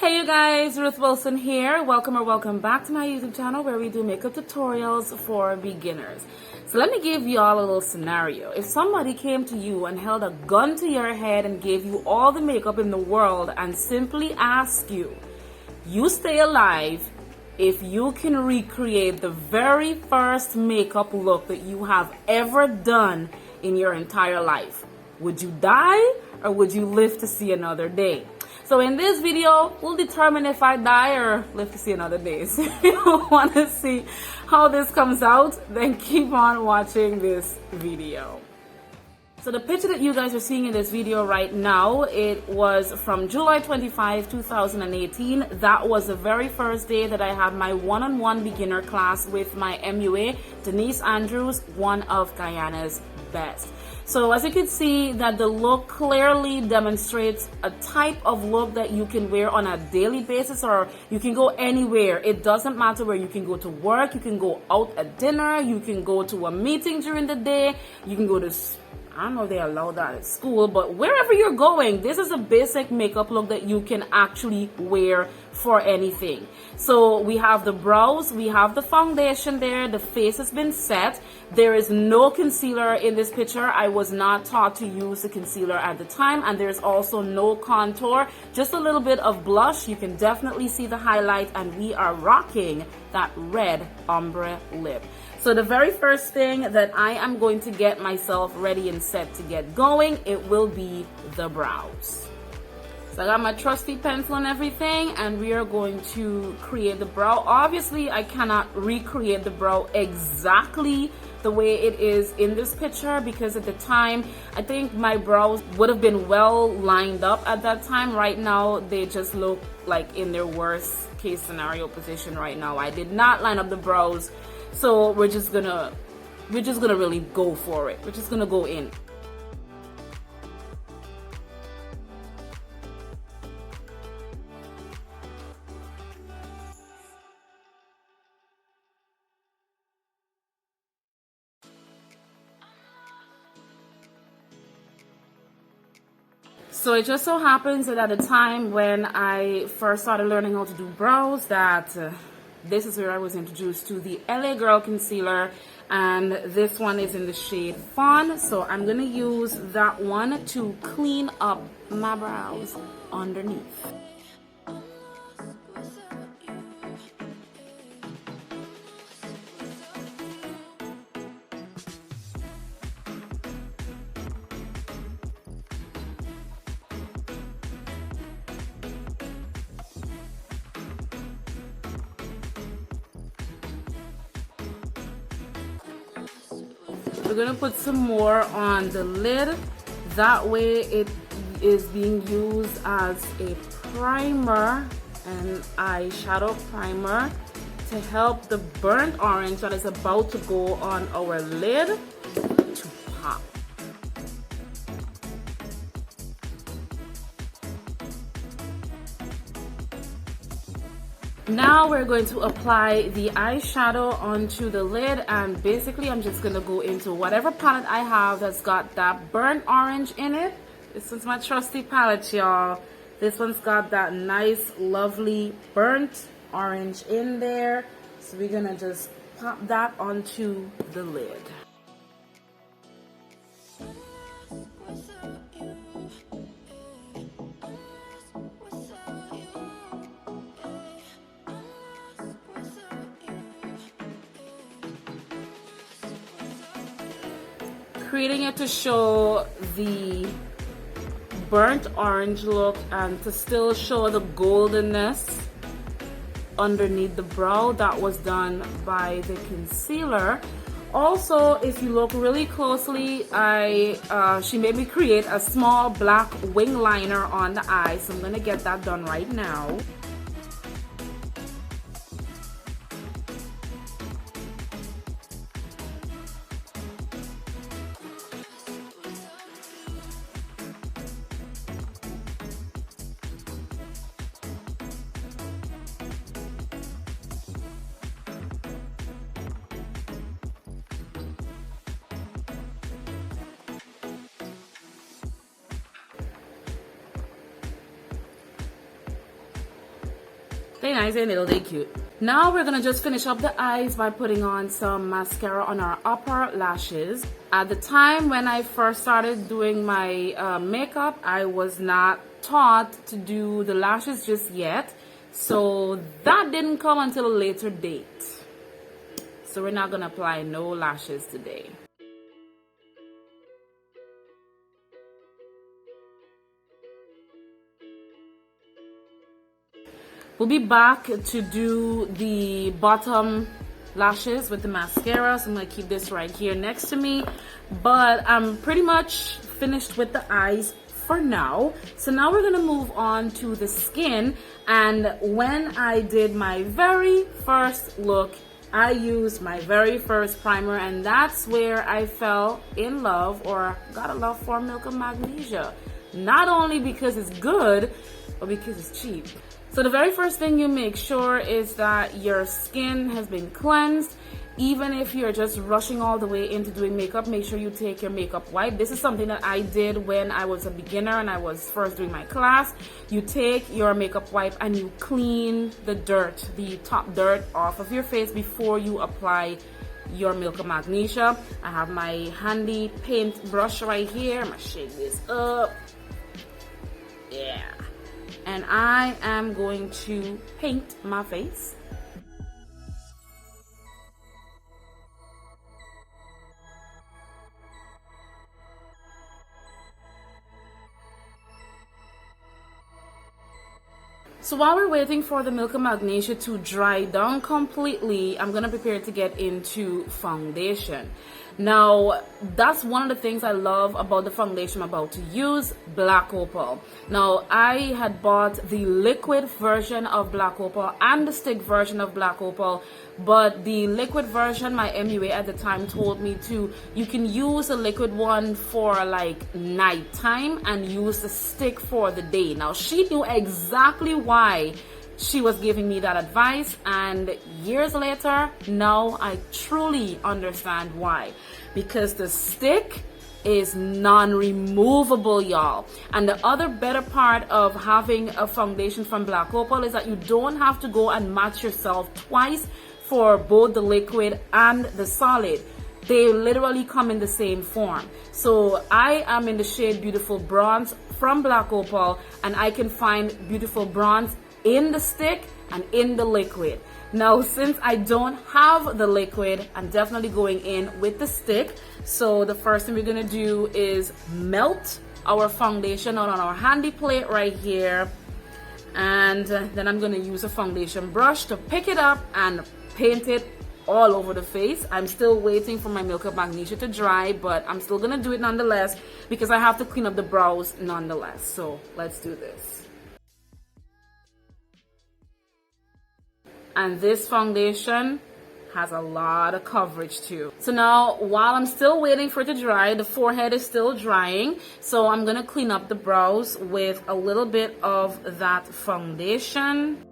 Hey you guys, Ruth Wilson here. Welcome back to my YouTube channel where we do makeup tutorials for beginners. So let me give you all a little scenario. If somebody came to you and held a gun to your head and gave you all the makeup in the world and simply asked you, you stay alive if you can recreate the very first makeup look that you have ever done in your entire life, would you die or would you live to see another day? So in this video, we'll determine if I die or live to see another day. So if you want to see how this comes out, then keep on watching this video. So the picture that you guys are seeing in this video right now, it was from July 25, 2018. That was the very first day that I had my one-on-one beginner class with my MUA, Denise Andrews, one of Guyana's best. So as you can see that the look clearly demonstrates a type of look that you can wear on a daily basis, or you can go anywhere. It doesn't matter where. You can go to work, you can go out at dinner, you can go to a meeting during the day, you can go to, I don't know if they allow that at school, but wherever you're going, this is a basic makeup look that you can actually wear for anything. So we have the brows, we have the foundation there, the face has been set. There is no concealer in this picture. I was not taught to use the concealer at the time, and there's also no contour, just a little bit of blush. You can definitely see the highlight, and we are rocking that red ombre lip. So the very first thing that I am going to get myself ready and set to get going, it will be the brows. So I got my trusty pencil and everything, and we are going to create the brow. Obviously, I cannot recreate the brow exactly the way it is in this picture, because at the time, I think my brows would have been well lined up at that time. Right now, they just look like in their worst case scenario position right now. I did not line up the brows, so we're just gonna really go for it. We're just gonna go in. So it just so happens that at the time when I first started learning how to do brows, that this is where I was introduced to the LA Girl concealer, and this one is in the shade Fawn. So I'm gonna use that one to clean up my brows underneath. We're gonna put some more on the lid. That way it is being used as a primer, an eyeshadow primer, to help the burnt orange that is about to go on our lid to pop. Now we're going to apply the eyeshadow onto the lid, and basically I'm just going to go into whatever palette I have that's got that burnt orange in it. This is my trusty palette, y'all. This one's got that nice, lovely burnt orange in there. So we're going to just pop that onto the lid. Creating it to show the burnt orange look and to still show the goldenness underneath the brow that was done by the concealer. Also, if you look really closely, she made me create a small black wing liner on the eye, so I'm gonna get that done right now. They nice and little, they cute. Now we're gonna just finish up the eyes by putting on some mascara on our upper lashes. At the time when I first started doing my makeup, I was not taught to do the lashes just yet. So that didn't come until a later date. So we're not gonna apply no lashes today. We'll be back to do the bottom lashes with the mascara. So I'm going to keep this right here next to me. But I'm pretty much finished with the eyes for now. So now we're going to move on to the skin. And when I did my very first look, I used my very first primer. And that's where I fell in love, or got a love for, Milk of Magnesia. Not only because it's good, but because it's cheap. So the very first thing you make sure is that your skin has been cleansed. Even if you're just rushing all the way into doing makeup, make sure you take your makeup wipe. This is something that I did when I was a beginner and I was first doing my class. You take your makeup wipe and you clean the dirt, the top dirt off of your face before you apply your Milk of Magnesia. I have my handy paint brush right here. I'm gonna shake this up. Yeah. And I am going to paint my face. So while we're waiting for the Milk of Magnesia to dry down completely, I'm gonna prepare to get into foundation. Now, that's one of the things I love about the foundation I'm about to use, Black Opal. Now, I had bought the liquid version of Black Opal and the stick version of Black Opal, but the liquid version, my MUA at the time told me you can use a liquid one for like nighttime and use the stick for the day. Now, she knew exactly why she was giving me that advice, and years later, now I truly understand why. Because the stick is non-removable, y'all. And the other better part of having a foundation from Black Opal is that you don't have to go and match yourself twice for both the liquid and the solid. They literally come in the same form. So I am in the shade Beautiful Bronze from Black Opal, and I can find Beautiful Bronze in the stick and in the liquid. Now, since I don't have the liquid, I'm definitely going in with the stick. So the first thing we're gonna do is melt our foundation on our handy plate right here. And then I'm gonna use a foundation brush to pick it up and paint it all over the face. I'm still waiting for my Milk of Magnesia to dry, but I'm still gonna do it nonetheless because I have to clean up the brows nonetheless. So let's do this. And this foundation has a lot of coverage too. So now, while I'm still waiting for it to dry, the forehead is still drying. So I'm gonna clean up the brows with a little bit of that foundation.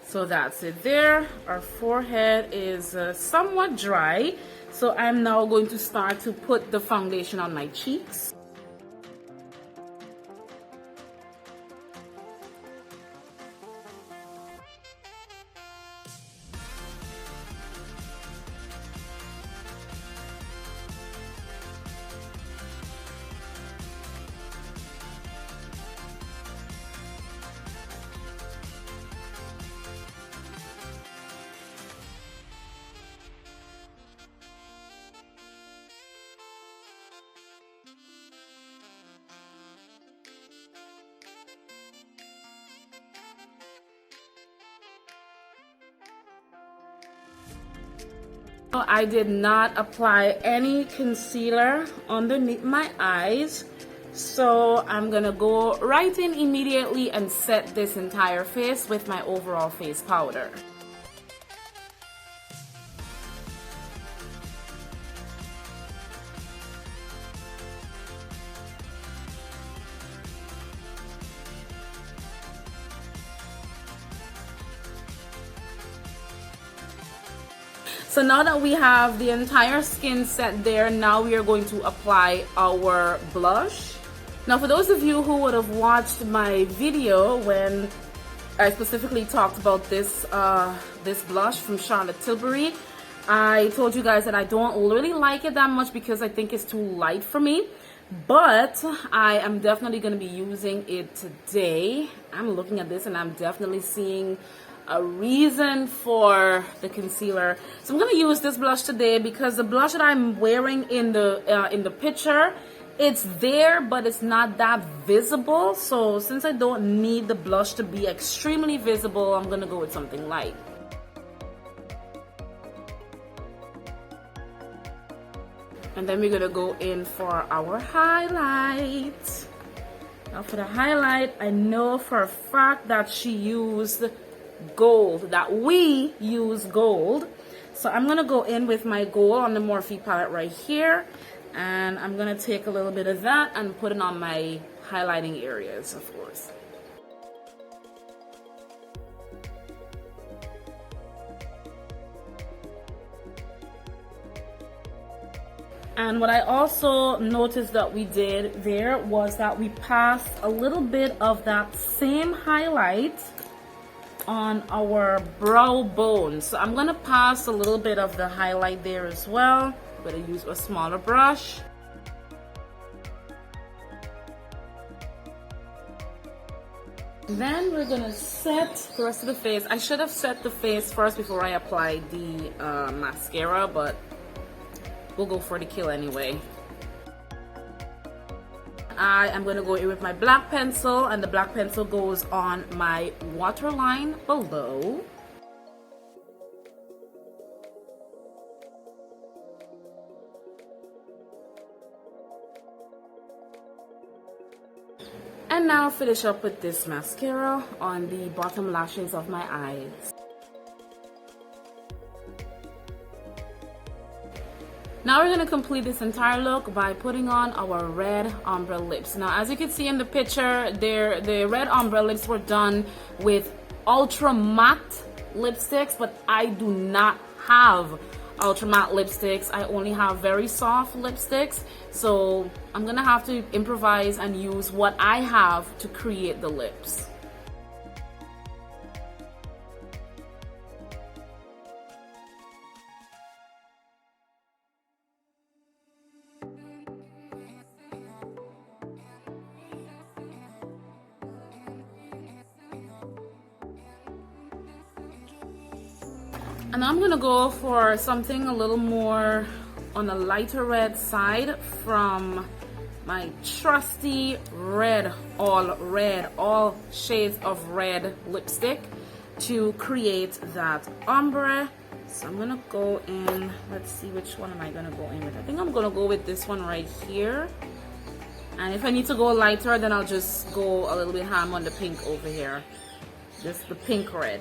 So that's it there. Our forehead is somewhat dry. So I'm now going to start to put the foundation on my cheeks. I did not apply any concealer underneath my eyes, so I'm gonna go right in immediately and set this entire face with my overall face powder. So now that we have the entire skin set there, now we are going to apply our blush. Now for those of you who would have watched my video when I specifically talked about this this blush from Charlotte Tilbury, I told you guys that I don't really like it that much because I think it's too light for me. But I am definitely going to be using it today. I'm looking at this and I'm definitely seeing a reason for the concealer. So I'm going to use this blush today because the blush that I'm wearing in the picture, it's there but it's not that visible. So since I don't need the blush to be extremely visible, I'm going to go with something light. And then we're going to go in for our highlight. Now for the highlight, I know for a fact that she used gold, that we use gold. So I'm going to go in with my gold on the Morphe palette right here. And I'm going to take a little bit of that and put it on my highlighting areas, of course. And what I also noticed that we did there was that we passed a little bit of that same highlight on our brow bone. So I'm going to pass a little bit of the highlight there as well. I'm going to use a smaller brush. Then we're going to set the rest of the face. I should have set the face first before I applied the mascara, but we'll go for the kill anyway. I am going to go in with my black pencil, and the black pencil goes on my waterline below. And now finish up with this mascara on the bottom lashes of my eyes. Now we're going to complete this entire look by putting on our red ombre lips. Now as you can see in the picture, the red ombre lips were done with ultra matte lipsticks, but I do not have ultra matte lipsticks. I only have very soft lipsticks, so I'm going to have to improvise and use what I have to create the lips. And I'm gonna go for something a little more on the lighter red side from my trusty all shades of red lipstick to create that ombre. So I'm gonna go in, let's see, which one am I gonna go in with? I think I'm gonna go with this one right here. And if I need to go lighter, then I'll just go a little bit ham on the pink over here. Just the pink red.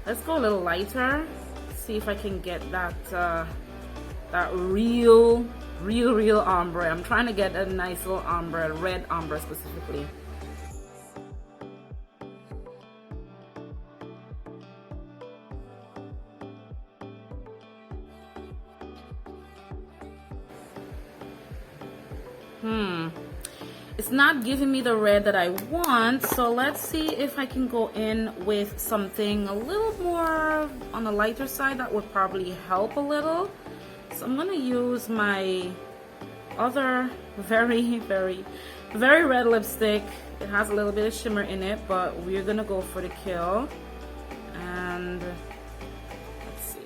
Let's go a little lighter. See if I can get that that real ombre. I'm trying to get a nice little ombre, red ombre specifically. It's not giving me the red that I want, so let's see if I can go in with something a little more on the lighter side. That would probably help a little. So I'm gonna use my other very red lipstick. It has a little bit of shimmer in it, but we're gonna go for the kill. And let's see.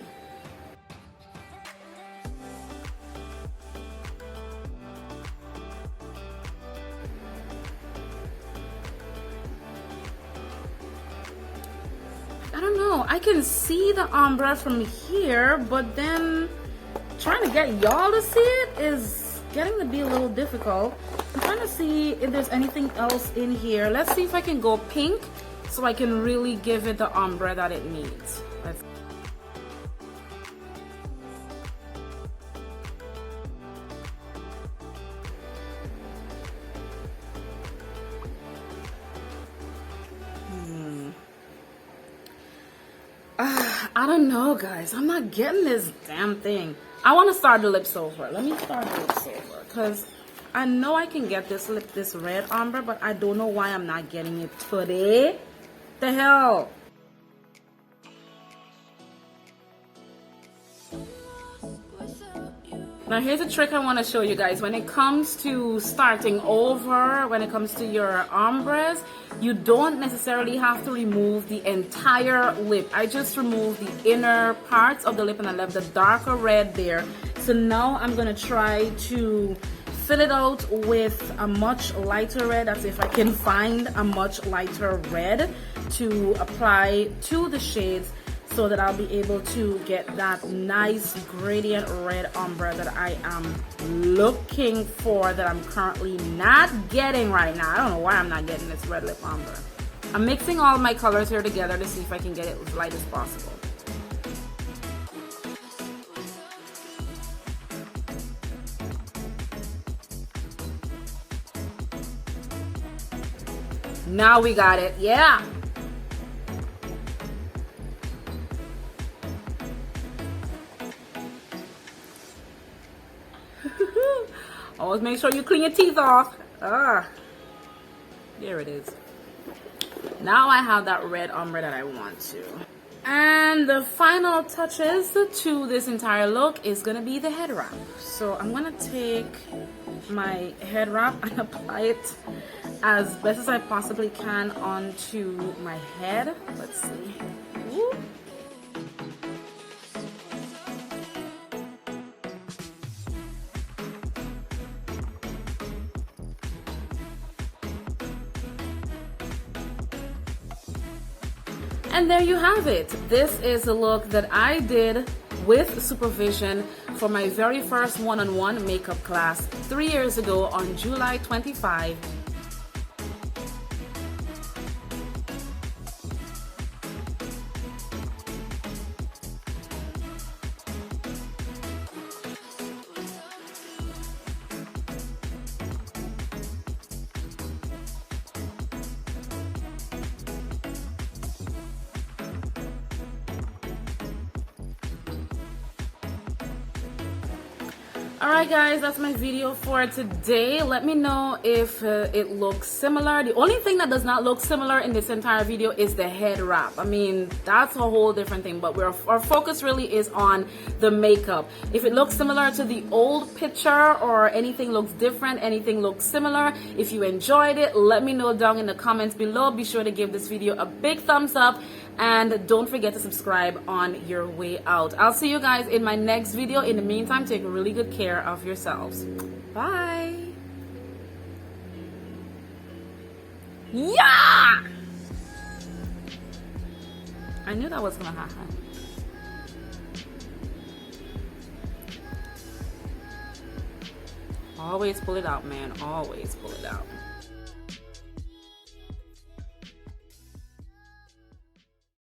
I don't know, I can see the ombre from here, but then trying to get y'all to see it is getting to be a little difficult. I'm trying to see if there's anything else in here. Let's see if I can go pink so I can really give it the ombre that it needs. Let's I don't know, guys. I'm not getting this damn thing. I want to start the lips over. Let me start the lips over because I know I can get this red ombre, but I don't know why I'm not getting it today. The hell? Now here's a trick I want to show you guys. When it comes to starting over, when it comes to your ombres, you don't necessarily have to remove the entire lip. I just removed the inner parts of the lip and I left the darker red there. So now I'm going to try to fill it out with a much lighter red. That's if I can find a much lighter red to apply to the shades, so that I'll be able to get that nice gradient red ombre that I am looking for, that I'm currently not getting right now. I don't know why I'm not getting this red lip ombre. I'm mixing all my colors here together to see if I can get it as light as possible. Now we got it, yeah. Always make sure you clean your teeth off. Ah, there it is. Now I have that red ombre that I want to. And the final touches to this entire look is gonna be the head wrap. So I'm gonna take my head wrap and apply it as best as I possibly can onto my head. Let's see. Woo. And there you have it. This is a look that I did with supervision for my very first one-on-one makeup class 3 years ago on July 25. Alright guys, that's my video for today. Let me know if it looks similar. The only thing that does not look similar in this entire video is the head wrap. I mean, that's a whole different thing, but our focus really is on the makeup. If it looks similar to the old picture or anything looks different, anything looks similar, if you enjoyed it, let me know down in the comments below. Be sure to give this video a big thumbs up. And don't forget to subscribe on your way out. I'll see you guys in my next video. In the meantime, take really good care of yourselves. Bye. Yeah! I knew that was gonna happen. Always pull it out, man. Always pull it out.